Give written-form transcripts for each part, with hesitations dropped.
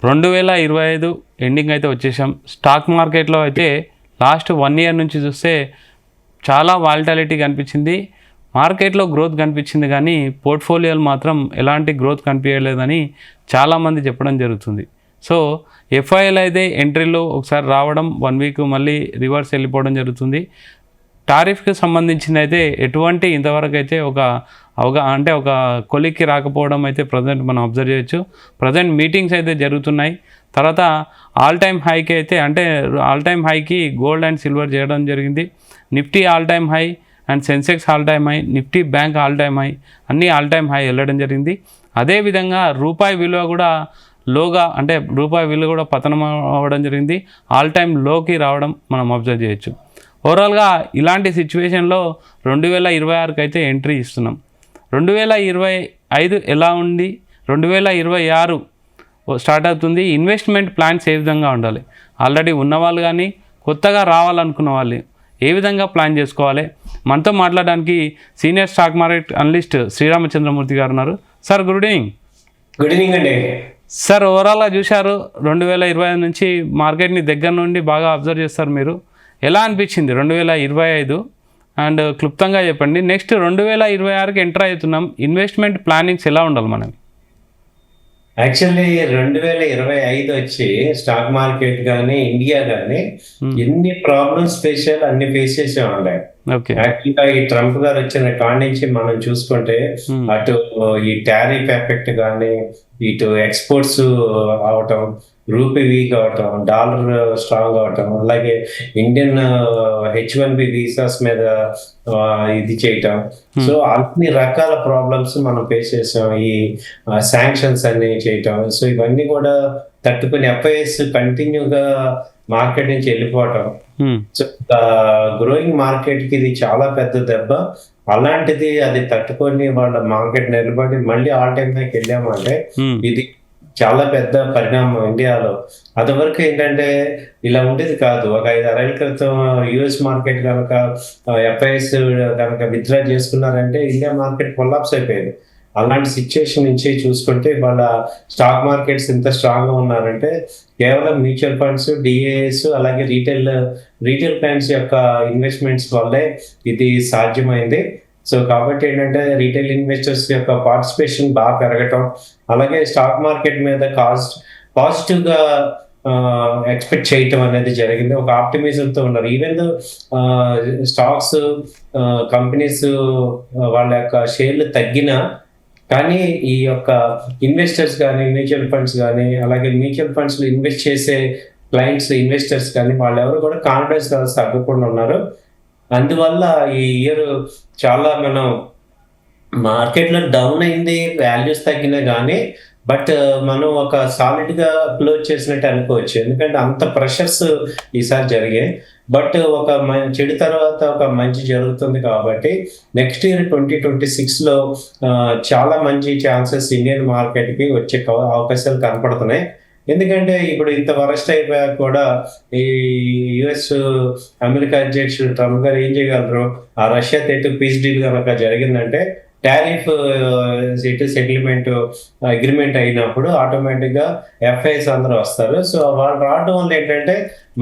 2025 ending అయితే వచ్చేసాం. Stock మార్కెట్లో అయితే లాస్ట్ 1 ఇయర్ నుంచి చూస్తే చాలా వాలటాలిటీ కనిపించింది, మార్కెట్లో గ్రోత్ కనిపించింది, కానీ పోర్ట్ఫోలియోలు మాత్రం ఎలాంటి గ్రోత్ కనిపించలేదని చాలామంది చెప్పడం జరుగుతుంది. సో ఎఫ్ఐఎల్ అయితే ఎంట్రీలో ఒకసారి రావడం 1 వీక్ మళ్ళీ రివర్స్ వెళ్ళిపోవడం జరుగుతుంది. టారిఫ్కి సంబంధించింది అయితే ఎటువంటి ఇంతవరకు అయితే ఒక కొలిక్కి రాకపోవడం అయితే ప్రజెంట్ మనం అబ్జర్వ్ చేయొచ్చు. ప్రజెంట్ మీటింగ్స్ అయితే జరుగుతున్నాయి. తర్వాత ఆల్ టైమ్ హైకి గోల్డ్ అండ్ సిల్వర్ చేయడం జరిగింది. Nifty all time high and Sensex all time high, Nifty bank all time high, అన్నీ ఆల్ టైమ్ హై వెళ్ళడం జరిగింది. అదేవిధంగా రూపాయి విలువ కూడా రూపాయి విలువ కూడా పతనం అవ్వడం జరిగింది, ఆల్ టైమ్ లోకి రావడం మనం అబ్జర్వ్ చేయొచ్చు. ఓవరాల్గా ఇలాంటి సిచ్యువేషన్లో 2026కి అయితే ఎంట్రీ ఇస్తున్నాం. 2025 ఎలా ఉంది, 2026 స్టార్ట్ అవుతుంది. ఇన్వెస్ట్మెంట్ ప్లాన్స్ ఏ విధంగా ఉండాలి, ఆల్రెడీ ఉన్నవాళ్ళు కానీ కొత్తగా రావాలనుకున్న వాళ్ళు ఏ విధంగా ప్లాన్ చేసుకోవాలి, మనతో మాట్లాడడానికి senior stock market analyst Sriramachandramurthy గారు ఉన్నారు. Sir good evening. Good evening అండి. సార్ ఓవరాల్గా చూశారు 2025 నుంచి మార్కెట్ని దగ్గర నుండి బాగా అబ్జర్వ్ చేస్తారు మీరు. ఎలా అనిపించింది 2025 అండ్ క్లుప్తంగా చెప్పండి. నెక్స్ట్ 2026కి ఎంటర్ అవుతున్నాం, ఇన్వెస్ట్మెంట్ ప్లానింగ్స్ ఎలా ఉండాలి మనకి? యాక్చువల్లీ 2025 వచ్చి స్టాక్ మార్కెట్ కానీ ఇండియా కానీ ఎన్ని ప్రాబ్లమ్స్ ఫేస్ చేయాలి అన్ని ఫేస్ చేసే ఉన్నాయి. యాక్చువల్గా ఈ ట్రంప్ గారు వచ్చిన కాడి నుంచి మనం చూసుకుంటే అటు ఈ టారిఫ్ ఎఫెక్ట్ కానీ, ఇటు ఎక్స్పోర్ట్స్ అవటం, రూపీ వీక్ అవటం, డాలర్ స్ట్రాంగ్ అవటం, అలాగే ఇండియన్ H1B వీసాస్ మీద ఇది చేయటం. సో అన్ని రకాల ప్రాబ్లమ్స్ మనం ఫేస్ చేసాం. ఈ శాంక్షన్స్ అన్ని చేయటం, సో ఇవన్నీ కూడా తట్టుకుని ఎఫ్ఐఎస్ కంటిన్యూగా మార్కెట్ నుంచి వెళ్ళిపోవటం. సో గ్రోయింగ్ మార్కెట్ కి ఇది చాలా పెద్ద దెబ్బ. అలాంటిది అది తట్టుకొని వాళ్ళ మార్కెట్ నిలబడి మళ్ళీ ఆల్ టైమ్ హైకి వెళ్ళామంటే ఇది చాలా పెద్ద పరిణామం ఇండియాలో. అదివరకు ఏంటంటే ఇలా ఉండేది కాదు. ఒక 5-6 ఏళ్ల క్రితం యుఎస్ మార్కెట్ కనుక ఎఫ్ఐఎస్ కనుక విత్డ్రా చేసుకున్నారంటే ఇండియా మార్కెట్ కొలాప్స్ అయిపోయేది. అలాంటి సిచ్యువేషన్ నుంచి చూసుకుంటే వాళ్ళ స్టాక్ మార్కెట్స్ ఎంత స్ట్రాంగ్గా ఉన్నారంటే కేవలం మ్యూచువల్ ఫండ్స్, డిఏఎస్, అలాగే రీటైల్ క్లయింట్స్ యొక్క ఇన్వెస్ట్మెంట్స్ వల్లే ఇది సాధ్యమైంది. సో కాబట్టి ఏంటంటే రీటైల్ ఇన్వెస్టర్స్ యొక్క పార్టిసిపేషన్ బాగా పెరగటం, అలాగే స్టాక్ మార్కెట్ మీద పాజిటివ్గా ఎక్స్పెక్ట్ చేయటం అనేది జరిగింది. ఒక ఆప్టిమిజంతో ఉన్నారు. ఈవెన్ స్టాక్స్ కంపెనీస్ వాళ్ళ యొక్క షేర్లు తగ్గినా కానీ ఈ యొక్క ఇన్వెస్టర్స్ కానీ, మ్యూచువల్ ఫండ్స్ కానీ, అలాగే మ్యూచువల్ ఫండ్స్లో ఇన్వెస్ట్ చేసే క్లయింట్స్, ఇన్వెస్టర్స్ కానీ వాళ్ళెవరు కూడా కాన్ఫిడెన్స్ లెవెల్స్ తగ్గకుండా ఉన్నారు. అందువల్ల ఈ ఇయర్ చాలా మనం మార్కెట్లో డౌన్ అయింది, వాల్యూస్ తగ్గినా కానీ బట్ మనం ఒక సాలిడ్గా క్లోజ్ చేసినట్టు అనుకోవచ్చు. ఎందుకంటే అంత ప్రెషర్స్ ఈసారి జరిగాయి. బట్ ఒక చెడు తర్వాత ఒక మంచి జరుగుతుంది కాబట్టి నెక్స్ట్ ఇయర్ 2026లో చాలా మంచి ఛాన్సెస్ ఇండియన్ మార్కెట్కి వచ్చే అవకాశాలు కనపడుతున్నాయి. ఎందుకంటే ఇప్పుడు ఇంత వరస్ట్ అయిపోయాక కూడా ఈ యుఎస్ అమెరికా అధ్యక్షుడు ట్రంప్ గారు ఏం చేయగలరు? ఆ రష్యా తేటు పీస్ డీల్ కనుక జరిగిందంటే టారిఫ్ సెటిల్మెంట్ అగ్రిమెంట్ అయినప్పుడు ఆటోమేటిక్గా ఎఫ్ఐఎస్ అందరూ వస్తారు. సో వాళ్ళు రావడం వల్ల ఏంటంటే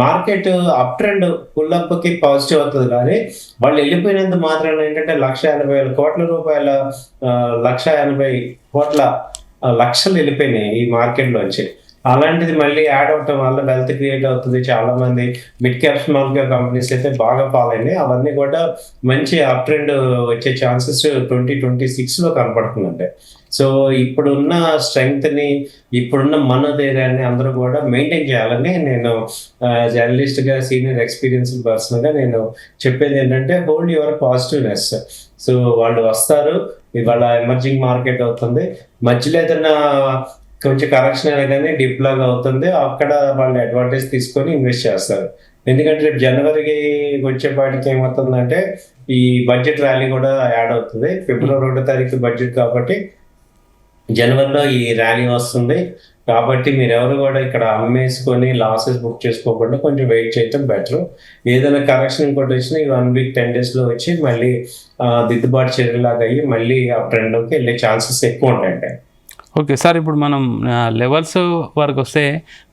మార్కెట్ అప్ ట్రెండ్ పుల్లప్కి పాజిటివ్ అవుతుంది. కానీ వాళ్ళు వెళ్ళిపోయినంత మాత్రం ఏంటంటే 1,80,000 కోట్ల రూపాయల 1,80 కోట్ల లక్షలు వెళ్ళిపోయినాయి ఈ మార్కెట్లోంచి. అలాంటిది మళ్ళీ యాడ్ అవటం వల్ల వెల్త్ క్రియేట్ అవుతుంది. చాలా మంది mid cap, small cap companies అయితే బాగా పాలైనాయి. అవన్నీ కూడా మంచి అప్ ట్రెండ్ వచ్చే ఛాన్సెస్ 2026లో కనపడుతుందంటే. సో ఇప్పుడున్న స్ట్రెంగ్త్ని, ఇప్పుడున్న మనోధైర్యాన్ని అందరూ కూడా మెయింటైన్ చేయాలని నేను జర్నలిస్ట్గా, సీనియర్ ఎక్స్పీరియన్స్డ్ పర్సన్గా నేను చెప్పేది ఏంటంటే హోల్డ్ యువర్ పాజిటివ్నెస్. సో వాళ్ళు వస్తారు, ఇవాళ ఎమర్జింగ్ మార్కెట్ అవుతుంది, మధ్యలో ఏదైనా కొంచెం కరెక్షన్ అయినా కానీ డిప్ లాగా అవుతుంది, అక్కడ వాళ్ళు అడ్వాంటేజ్ తీసుకొని ఇన్వెస్ట్ చేస్తారు. ఎందుకంటే రేపు జనవరికి వచ్చేపాటికి ఏమవుతుందంటే ఈ బడ్జెట్ ర్యాలీ కూడా యాడ్ అవుతుంది. ఫిబ్రవరి 1వ తారీఖు బడ్జెట్ కాబట్టి జనవరిలో ఈ ర్యాలీ వస్తుంది. కాబట్టి మీరు ఎవరు కూడా ఇక్కడ అమ్మేసుకొని లాసెస్ బుక్ చేసుకోకుండా కొంచెం వెయిట్ చేయటం బెటర్. ఏదైనా కరెక్షన్ ఇంకోటి వచ్చినా ఈ 1 వీక్ 10 డేస్లో వచ్చి మళ్ళీ దిద్దుబాటు చర్యలాగా అయ్యి మళ్ళీ ఆ ట్రెండ్లోకి వెళ్ళే ఛాన్సెస్ ఎక్కువ ఉంటాయండి. ఓకే సార్, ఇప్పుడు మనం లెవెల్స్ వరకు వస్తే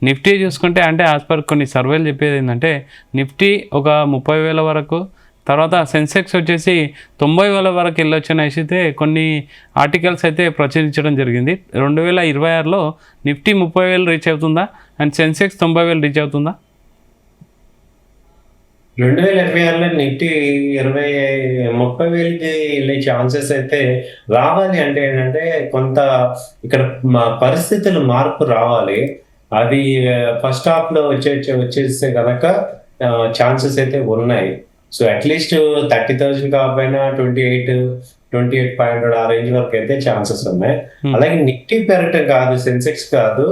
నిఫ్టీ చూసుకుంటే అంటే యాజ్ పర్ కొన్ని సర్వేలు చెప్పేది ఏంటంటే నిఫ్టీ ఒక 30,000 వరకు, తర్వాత సెన్సెక్స్ వచ్చేసి 90,000 వరకు వెళ్ళొచ్చని అయితే కొన్ని ఆర్టికల్స్ అయితే ప్రచురించడం జరిగింది. 2026లో నిఫ్టీ 30,000 రీచ్ అవుతుందా అండ్ సెన్సెక్స్ 90,000 రీచ్ అవుతుందా? 2026లో నిఫ్టీ 30,000కి వెళ్ళే ఛాన్సెస్ అయితే రావాలి. అంటే ఏంటంటే కొంత ఇక్కడ పరిస్థితులు మార్పు రావాలి. అది ఫస్ట్ హాఫ్ లో వచ్చేస్తే కనుక ఛాన్సెస్ అయితే ఉన్నాయి. సో అట్లీస్ట్ 30,000 కాకపోయినా 28,500 ఆ రేంజ్ వరకు అయితే ఛాన్సెస్ ఉన్నాయి. అలాగే నిఫ్టీ పెరగటం కాదు, సెన్సెక్స్ కాదు,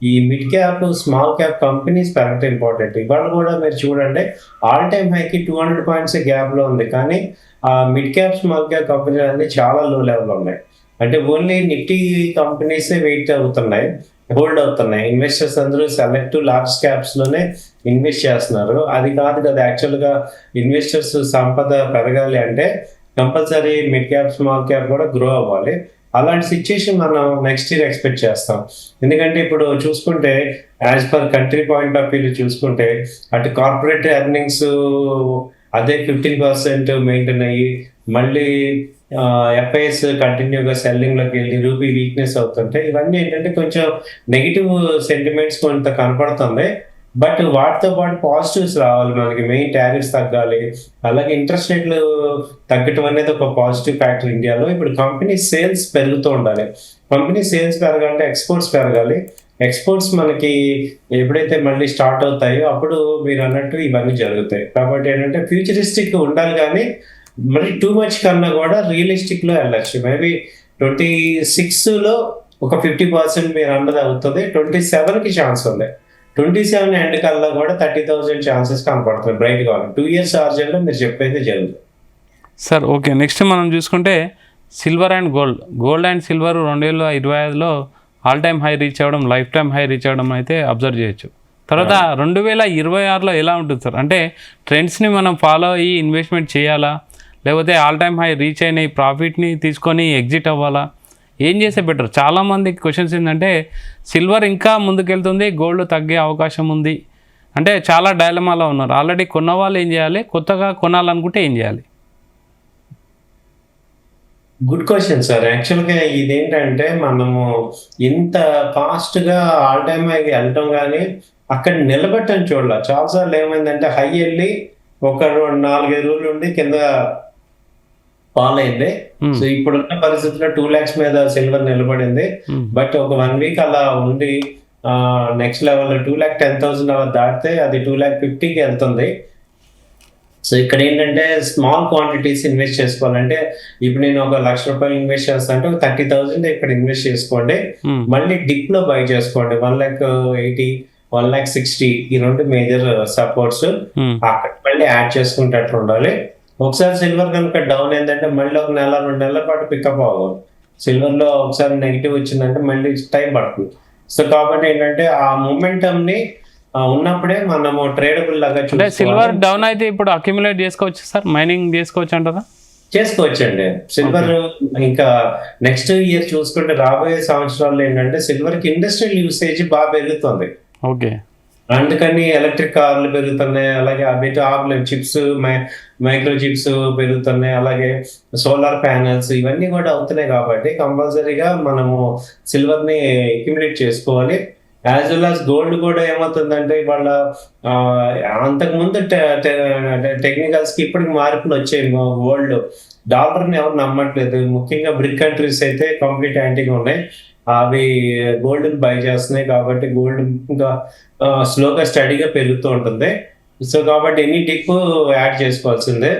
ఈ mid cap small cap companies పెరగటం ఇంపార్టెంట్. ఇవాళ కూడా మీరు చూడండి ఆల్ టైమ్ హైకి 200 పాయింట్స్ గ్యాప్ లో ఉంది, కానీ ఆ మిడ్ క్యాప్ స్మాల్ క్యాప్ కంపెనీలు అన్ని చాలా లో లెవెల్ ఉన్నాయి. అంటే ఓన్లీ నిఫ్టీ కంపెనీస్ వెయిట్ అవుతున్నాయి, హోల్డ్ అవుతున్నాయి. ఇన్వెస్టర్స్ అందరూ సెలెక్టివ్ లార్జ్ క్యాప్స్ లోనే ఇన్వెస్ట్ చేస్తున్నారు. అది కాదు కదా, యాక్చువల్ గా ఇన్వెస్టర్స్ సంపద పెరగాలి అంటే compulsory mid cap small cap కూడా గ్రో అవ్వాలి. అలాంటి సిచ్యుయేషన్ మనం నెక్స్ట్ ఇయర్ ఎక్స్పెక్ట్ చేస్తాం. ఎందుకంటే ఇప్పుడు చూసుకుంటే as per country point of view చూసుకుంటే అటు కార్పొరేట్ ఎర్నింగ్స్ అదే 15% మెయింటైన్ అయ్యి, మళ్ళీ ఎఫ్ఐఎస్ కంటిన్యూగా సెల్లింగ్ లోకి వెళ్ళి రూపీ వీక్నెస్ అవుతుంటే ఇవన్నీ ఏంటంటే కొంచెం నెగిటివ్ సెంటిమెంట్స్ కొంత కనపడుతుంది. బట్ వాటితో పాటు పాజిటివ్స్ రావాలి మనకి. మెయిన్ టారిఫ్స్ తగ్గాలి, అలాగే ఇంట్రెస్ట్ రేట్లు తగ్గటం అనేది ఒక పాజిటివ్ ఫ్యాక్టర్ ఇండియాలో. ఇప్పుడు కంపెనీ సేల్స్ పెరుగుతూ ఉండాలి. కంపెనీ సేల్స్ పెరగాలంటే ఎక్స్పోర్ట్స్ పెరగాలి. ఎక్స్పోర్ట్స్ మనకి ఎప్పుడైతే మళ్ళీ స్టార్ట్ అవుతాయో అప్పుడు మీరు అన్నట్టు ఇవన్నీ జరుగుతాయి. కాబట్టి ఏంటంటే ఫ్యూచరిస్టిక్ ఉండాలి, కానీ మరి టూ మచ్ కన్నా కూడా రియలిస్టిక్ లో వెళ్ళచ్చు. మేబీ 26లో ఒక 50% మీరు అన్నది అవుతుంది. 27కి ఛాన్స్ ఉంది. 27 ఎండ్ కల్లా కూడా 30,000 ఛాన్సెస్ కనపడుతుంది బ్రైట్ గా. 2 years ఆర్జన్లో మీరు చెప్పేది జరుగుతుంది సార్. ఓకే, నెక్స్ట్ మనం చూసుకుంటే silver and gold and silver 2025లో ఆల్ టైమ్ హై రీచ్ అవ్వడం, లైఫ్ టైమ్ హై రీచ్ అవ్వడం అయితే అబ్జర్వ్ చేయొచ్చు. తర్వాత 2026లో ఎలా ఉంటుంది సార్? అంటే ట్రెండ్స్ని మనం ఫాలో అయ్యి ఇన్వెస్ట్మెంట్ చేయాలా, లేకపోతే ఆల్ టైమ్ హై రీచ్ అయిన ఈ ప్రాఫిట్ని తీసుకొని ఎగ్జిట్ అవ్వాలా, ఏం చేస్తే బెటర్? చాలామంది క్వశ్చన్స్ ఏంటంటే సిల్వర్ ఇంకా ముందుకెళ్తుంది, గోల్డ్ తగ్గే అవకాశం ఉంది అంటే చాలా డైలమాలో ఉన్నారు. ఆల్రెడీ కొన్న వాళ్ళు ఏం చేయాలి, కొత్తగా కొనాలనుకుంటే ఏం చేయాలి? Good question sir. యాక్చువల్గా ఇదేంటంటే మనము ఇంత ఫాస్ట్గా ఆల్ టైమ్ హై వెళ్ళటం కానీ అక్కడ నిలబెట్టని చూడాల. చాలాసార్లు ఏమైందంటే హై వెళ్ళి ఒక 4-5 రోజులు ఉండి కింద ఫాల్ అయింది. సో ఇప్పుడున్న పరిస్థితుల్లో 2 lakhs మీద సిల్వర్ నిలబడింది. బట్ ఒక 1 week అలా ఉండి నెక్స్ట్ లెవెల్ 2,10,000 అలా దాటితే అది 2,50,000కి వెళ్తుంది. సో ఇక్కడ ఏంటంటే స్మాల్ క్వాంటిటీస్ ఇన్వెస్ట్ చేసుకోవాలంటే ఇప్పుడు నేను ఒక ₹1,00,000 ఇన్వెస్ట్ చేస్తా అంటే 30,000 ఇక్కడ ఇన్వెస్ట్ చేసుకోండి. మళ్ళీ డిప్ లో బై చేసుకోండి. 1,80,000, 1,60,000 ఈ రెండు మేజర్ సపోర్ట్స్ అక్కడ మళ్ళీ యాడ్ చేసుకుంటూ ఉండాలి. ఒకసారి సిల్వర్ కనుక డౌన్ ఏంటంటే మళ్ళీ ఒక 1-2 నెలల పాటు పికప్ అవ్వాలి. సిల్వర్ లో ఒకసారి నెగిటివ్ వచ్చిందంటే మళ్ళీ టైం పడుతుంది. సో కాబట్టి ఏంటంటే ఆ మొమెంటమ్ ని ఉన్నప్పుడే మనము ట్రేడబుల్ లాగా అంటే సిల్వర్ డౌన్ అయితే ఇప్పుడు అక్యుములేట్ చేసుకోవచ్చు సార్, మైనింగ్ చేసుకోవచ్చు అంటారా? చేసుకోవచ్చండి. సిల్వర్ ఇంకా నెక్స్ట్ ఇయర్ చూసుకుంటే రాబోయే సంవత్సరాల్లో ఏంటంటే సిల్వర్ కి ఇండస్ట్రియల్ యూసేజ్ బాగా పెరుగుతుంది. ఓకే, అందుకని ఎలక్ట్రిక్ కార్లు పెరుగుతున్నాయి, అలాగే ఆబ్లె చిప్స్, మైక్రో చిప్స్ పెరుగుతున్నాయి, అలాగే సోలార్ ప్యానెల్స్ ఇవన్నీ కూడా అవుతున్నాయి. కాబట్టి కంపల్సరీగా మనము సిల్వర్ ని అక్యుములేట్ చేసుకోవాలి. యాజ్ వెల్ యాజ్ గోల్డ్ కూడా ఏమవుతుందంటే వాళ్ళ అంతకుముందు టెక్నికల్స్ కి ఇప్పటికి మార్పులు వచ్చాయి. గోల్డ్ డాలర్ని ఎవరు నమ్మట్లేదు. ముఖ్యంగా బ్రిక్ కంట్రీస్ అయితే కంప్లీట్ యాంటీగా ఉన్నాయి. అవి గోల్డ్ బై చేస్తున్నాయి. కాబట్టి గోల్డ్ ఇంకా స్లోగా స్టడీగా పెరుగుతూ ఉంటుంది. సో కాబట్టి ఎనీ డిప్ యాడ్ చేసుకోవాల్సిందే.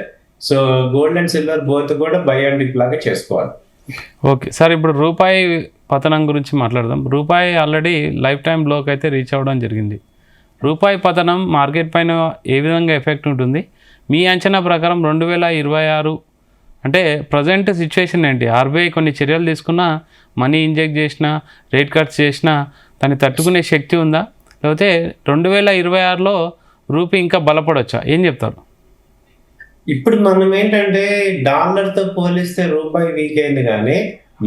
So gold and silver both కూడా బై అండ్ డిప్ లాగా చేసుకోవాలి. ఓకే సార్, ఇప్పుడు రూపాయి పతనం గురించి మాట్లాడదాం. రూపాయి ఆల్రెడీ లైఫ్ టైం లోకి అయితే రీచ్ అవ్వడం జరిగింది. రూపాయి పతనం మార్కెట్ పైన ఏ విధంగా ఎఫెక్ట్ ఉంటుంది మీ అంచనా ప్రకారం? 2026 అంటే ప్రజెంట్ సిచ్యువేషన్ ఏంటి? ఆర్బీఐ కొన్ని చర్యలు తీసుకున్నా, మనీ ఇంజెక్ట్ చేసినా, రేట్ కట్స్ చేసినా దాన్ని తట్టుకునే శక్తి ఉందా, లేకపోతే 2026లో రూపీ ఇంకా బలపడవచ్చా? ఏం చెప్తారు? ఇప్పుడు మనం ఏంటంటే డాలర్ తో పోలిస్తే రూపాయి వీక్ అయింది, కానీ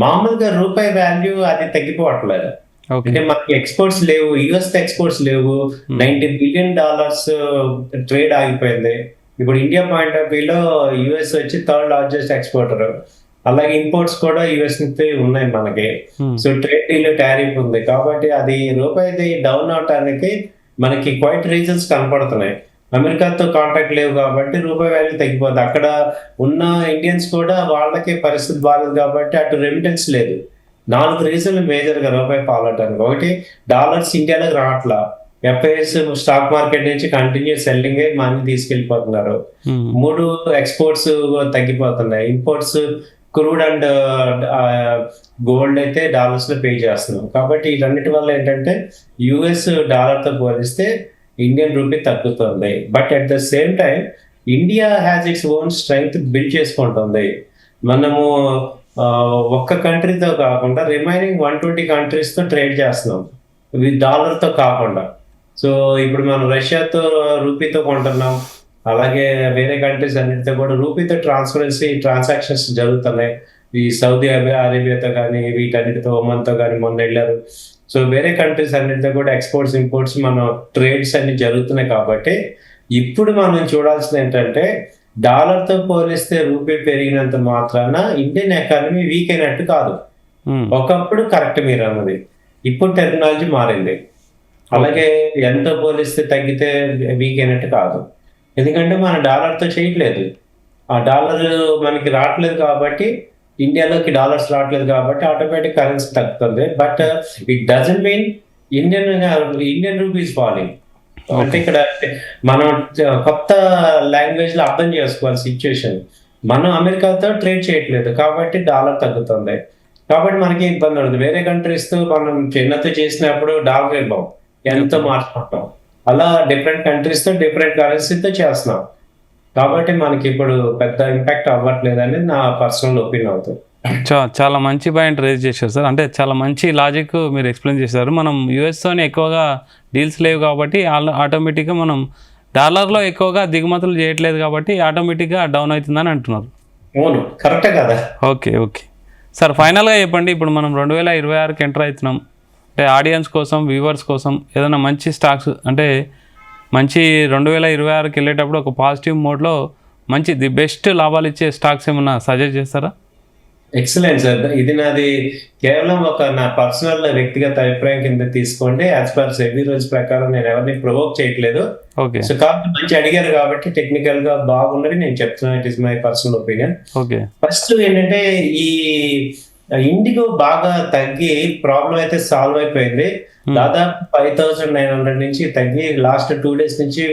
మామూలుగా రూపాయి వాల్యూ అది తగ్గిపోవట్లేదు. ఓకే. అంటే మనకి ఎక్స్పోర్ట్స్ లేవు, యుఎస్ ఎక్స్పోర్ట్స్ లేవు, $90 బిలియన్ ట్రేడ్ ఆగిపోయింది. ఇప్పుడు ఇండియా పాయింట్ ఆఫ్ వ్యూలో యుఎస్ వచ్చి థర్డ్ లార్జెస్ట్ ఎక్స్పోర్టర్. అలాగే ఇంపోర్ట్స్ కూడా యుఎస్ నుంచి ఉన్నాయి మనకి. సో ట్రేడ్ డీల్ టారిఫ్ ఉంది కాబట్టి అది రూపాయిది డౌన్ అవటానికి మనకి క్వైట్ రీజన్స్ కనపడుతున్నాయి. అమెరికాతో కాంటాక్ట్ లేవు కాబట్టి రూపాయి వాల్యూ తగ్గిపోతుంది. అక్కడ ఉన్న ఇండియన్స్ కూడా వాళ్ళకి పరిస్థితి బాగాలేదు కాబట్టి అటు రెమిటెన్స్ లేదు. 4 రీజన్లు మేజర్గా రూపాయి ఫాలో అవటానికి. ఒకటి, డాలర్స్ ఇండియాలోకి రావట్లా. ఎఫ్ఐఎస్ స్టాక్ మార్కెట్ నుంచి కంటిన్యూ సెల్లింగ్ మనీ తీసుకెళ్లిపోతున్నారు. 3, ఎక్స్పోర్ట్స్ తగ్గిపోతున్నాయి. ఇంపోర్ట్స్ క్రూడ్ అండ్ గోల్డ్ అయితే డాలర్స్ లో పే చేస్తున్నాం. కాబట్టి వీటన్నిటి వల్ల ఏంటంటే యుఎస్ డాలర్తో పోలిస్తే ఇండియన్ రూపీ తగ్గుతుంది. But at the same time India has its own strength build చేసుకుంటుంది. మనము ఒక్క కంట్రీతో కాకుండా రిమైనింగ్ 120 కంట్రీస్తో ట్రేడ్ చేస్తున్నాం విత్ డాలర్తో కాకుండా. సో ఇప్పుడు మనం రష్యాతో రూపీతో కొంటున్నాం, అలాగే వేరే కంట్రీస్ అన్నిటితో కూడా రూపీతో ట్రాన్సాక్షన్స్ జరుగుతున్నాయి. ఈ సౌదీ అరేబియాతో కానీ వీటన్నిటితో, ఒమన్తో కానీ మొన్న వెళ్ళారు. సో వేరే కంట్రీస్ అన్నిటితో కూడా ఎక్స్పోర్ట్స్ ఇంపోర్ట్స్ మన ట్రేడ్స్ అన్ని జరుగుతున్నాయి. కాబట్టి ఇప్పుడు మనం చూడాల్సింది ఏంటంటే డాలర్తో పోలిస్తే రూపీ పెరిగినంత మాత్రాన ఇండియన్ ఎకానమీ వీక్ అయినట్టు కాదు. ఒకప్పుడు కరెక్ట్ మీరు అన్నది, ఇప్పుడు టెక్నాలజీ మారింది. అలాగే ఎంతో పోలిస్తే తగ్గితే వీక్ అయినట్టు కాదు. ఎందుకంటే మన డాలర్తో చేయట్లేదు. ఆ డాలర్ మనకి రావట్లేదు కాబట్టి, ఇండియాలోకి డాలర్స్ రావట్లేదు కాబట్టి ఆటోమేటిక్ కరెన్సీ తగ్గుతుంది. But it doesn't mean Indian rupees falling. అంటే ఇక్కడ మనం కొత్త లాంగ్వేజ్ లో అర్థం చేసుకోవాలి సిచ్యువేషన్. మనం అమెరికాతో ట్రేడ్ చేయట్లేదు కాబట్టి డాలర్ తగ్గుతుంది. కాబట్టి మనకి ఇబ్బంది ఉండదు. వేరే కంట్రీస్ తో మనం చైనాతో చేసినప్పుడు డాలర్ ఇవ్వం, ఎంతో మార్చుకుంటాం. అలా డిఫరెంట్ కంట్రీస్ తో డిఫరెంట్ కరెన్సీతో చేస్తున్నాం. కాబట్టి మనకి ఇప్పుడు పెద్ద ఇంపాక్ట్ అవ్వట్లేదు అనేది నా పర్సనల్ ఒపీనియన్ అవుతుంది. చాలా మంచి పాయింట్ రేజ్ చేశారు సార్. అంటే చాలా మంచి లాజిక్ మీరు ఎక్స్ప్లెయిన్ చేశారు. మనం యూఎస్తోనే ఎక్కువగా డీల్స్ లేవు కాబట్టి ఆటోమేటిక్గా మనం డాలర్లో ఎక్కువగా దిగుమతులు చేయట్లేదు కాబట్టి ఆటోమేటిక్గా డౌన్ అవుతుందని అంటున్నారు. అవును, కరెక్టే కదా. ఓకే సార్, ఫైనల్గా చెప్పండి, ఇప్పుడు మనం 2026కి ఎంటర్ అవుతున్నాం. అంటే ఆడియన్స్ కోసం, వ్యూవర్స్ కోసం ఏదైనా మంచి స్టాక్స్, అంటే మంచి 2026కి వెళ్ళేటప్పుడు ఒక పాజిటివ్ మోడ్లో మంచి ది బెస్ట్ లాభాలు ఇచ్చే స్టాక్స్ ఏమన్నా సజెస్ట్ చేస్తారా? Excellent sir. ఇది నాది కేవలం నా పర్సనల్ వ్యక్తిగత అభిప్రాయం కింద తీసుకోండి. యాజ్ పర్ సెబీ రూల్స్ ప్రకారం నేను ఎవరిని ప్రొవోక్ చేయట్లేదు. ఓకే. సో కాబట్టి మంచి అడిగారు కాబట్టి టెక్నికల్ గా బాగున్నది నేను చెప్తున్నాను. It is my personal opinion. Okay. First ఏంటంటే ఈ ఇండిగో బాగా తగ్గి ప్రాబ్లం అయితే సాల్వ్ అయిపోయింది. దాదాపు 5,900 నుంచి తగ్గి లాస్ట్ 2 days నుంచి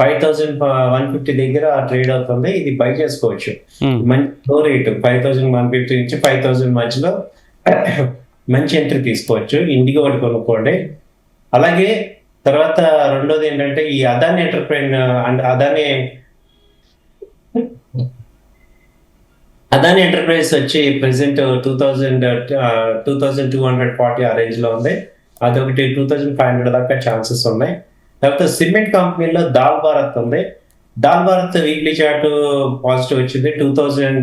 5,150 దగ్గర ట్రేడ్ అవుతుంది. ఇది బై చేసుకోవచ్చు. మంచి లో రేటు 5,150 నుంచి 5,000 మధ్యలో మంచి ఎంట్రీ తీసుకోవచ్చు. ఇండిగో ఒకటి కొనుక్కోండి. అలాగే తర్వాత రెండోది ఏంటంటే ఈ అదాని ఎంటర్ప్రైజ్ వచ్చి ప్రెసెంట్ 2,240 ఆ రేంజ్ లో ఉంది. అదొకటి 2,500 దాకా ఛాన్సెస్ ఉన్నాయి. తర్వాత సిమెంట్ కంపెనీలో దాల్ భారత్ ఉంది. Dal Bharat weekly chart positive వచ్చింది, 2,000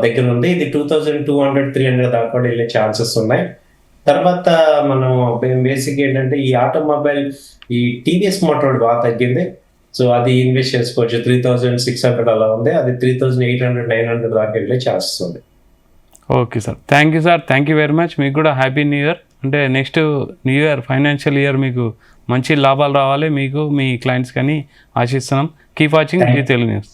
దగ్గర ఉంది. ఇది 2,200-300 దాకా కూడా వెళ్ళే ఛాన్సెస్ ఉన్నాయి. తర్వాత మనం బేసిక్ ఏంటంటే ఈ ఆటోమొబైల్ ఈ టీవీఎస్ మోటార్ బాగా తగ్గింది. సో అది ఇన్వెస్ట్ చేసుకోవచ్చు. 3,600 అలా ఉంది. అది 3,800-900 దాకా వెళ్ళే ఛాన్సెస్ ఉంది. Okay sir, thank you very much. మీకు కూడా హ్యాపీ న్యూ ఇయర్. అంటే next new year financial year మీకు మంచి లాభాలు రావాలి, మీకు మీ క్లయింట్స్ కానీ ఆశిస్తున్నాం. Keep watching Zee Telugu news.